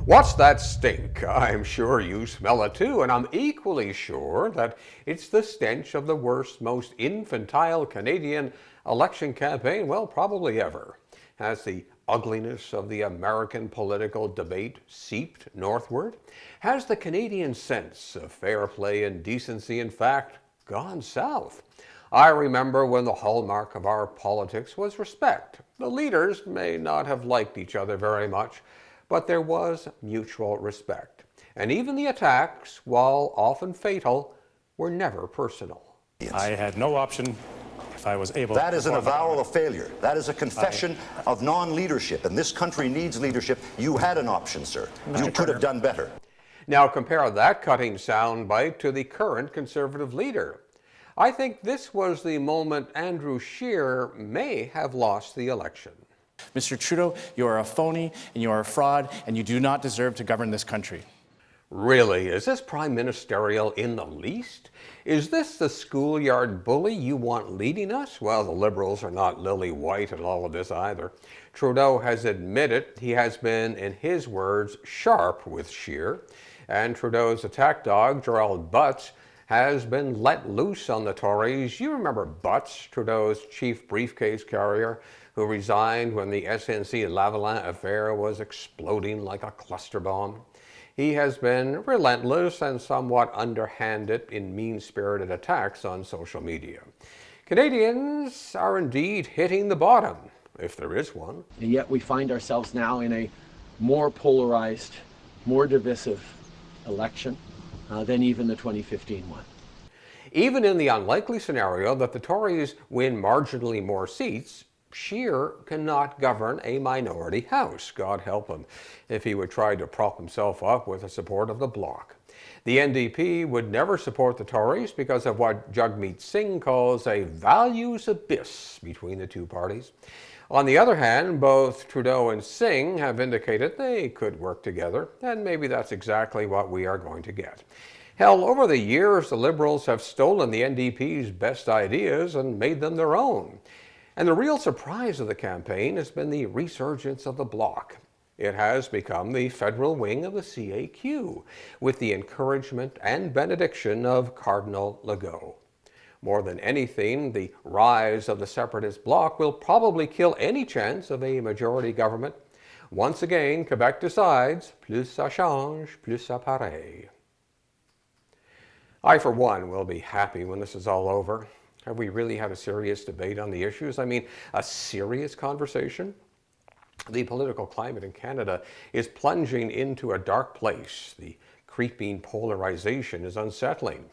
What's that stink? I'm sure you smell it too, and I'm equally sure that it's the stench of the worst, most infantile Canadian election campaign, well, probably ever. Has the ugliness of the American political debate seeped northward? Has the Canadian sense of fair play and decency, in fact, gone south? I remember when the hallmark of our politics was respect. The leaders may not have liked each other very much, but there was mutual respect. And even the attacks, while often fatal, were never personal. I had no option if I was able. That is an avowal of failure. That is a confession of non-leadership. And this country needs leadership. You had an option, sir. You could have done better. Now compare that cutting soundbite to the current Conservative leader. I think this was the moment Andrew Scheer may have lost the election. Mr. Trudeau, you are a phony and you are a fraud and you do not deserve to govern this country. Really, is this prime ministerial in the least? Is this the schoolyard bully you want leading us? Well, the Liberals are not lily white in all of this either. Trudeau has admitted he has been, in his words, sharp with Scheer, and Trudeau's attack dog, Gerald Butts, has been let loose on the Tories. You remember Butts, Trudeau's chief briefcase carrier, who resigned when the SNC-Lavalin affair was exploding like a cluster bomb. He has been relentless and somewhat underhanded in mean-spirited attacks on social media. Canadians are indeed hitting the bottom, if there is one. And yet we find ourselves now in a more polarized, more divisive election than even the 2015 one. Even in the unlikely scenario that the Tories win marginally more seats, Scheer cannot govern a minority House. God help him if he would try to prop himself up with the support of the Bloc. The NDP would never support the Tories because of what Jagmeet Singh calls a values abyss between the two parties. On the other hand, both Trudeau and Singh have indicated they could work together, and maybe that's exactly what we are going to get. Hell, over the years, the Liberals have stolen the NDP's best ideas and made them their own. And the real surprise of the campaign has been the resurgence of the Bloc. It has become the federal wing of the CAQ, with the encouragement and benediction of Cardinal Legault. More than anything, the rise of the separatist Bloc will probably kill any chance of a majority government. Once again, Quebec decides, plus ça change, plus ça paraît. I, for one, will be happy when this is all over. Have we really had a serious debate on the issues? I mean, a serious conversation? The political climate in Canada is plunging into a dark place. The creeping polarization is unsettling.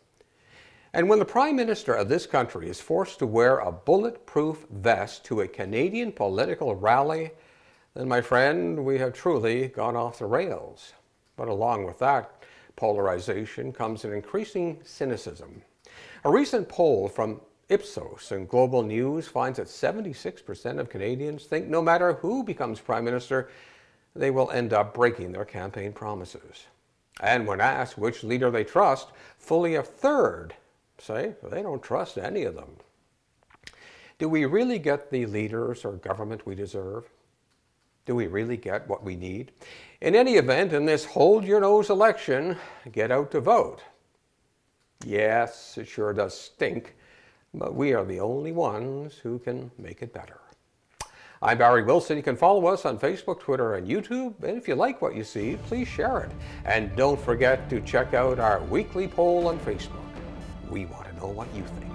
And when the Prime Minister of this country is forced to wear a bulletproof vest to a Canadian political rally, then, my friend, we have truly gone off the rails. But along with that polarization comes an increasing cynicism. A recent poll from Ipsos and Global News finds that 76% of Canadians think no matter who becomes Prime Minister, they will end up breaking their campaign promises. And when asked which leader they trust, fully a third say they don't trust any of them. Do we really get the leaders or government we deserve? Do we really get what we need? In any event, in this hold-your-nose election, get out to vote. Yes, it sure does stink, but we are the only ones who can make it better. I'm Barry Wilson. You can follow us on Facebook, Twitter, and YouTube. And if you like what you see, please share it. And don't forget to check out our weekly poll on Facebook. We want to know what you think.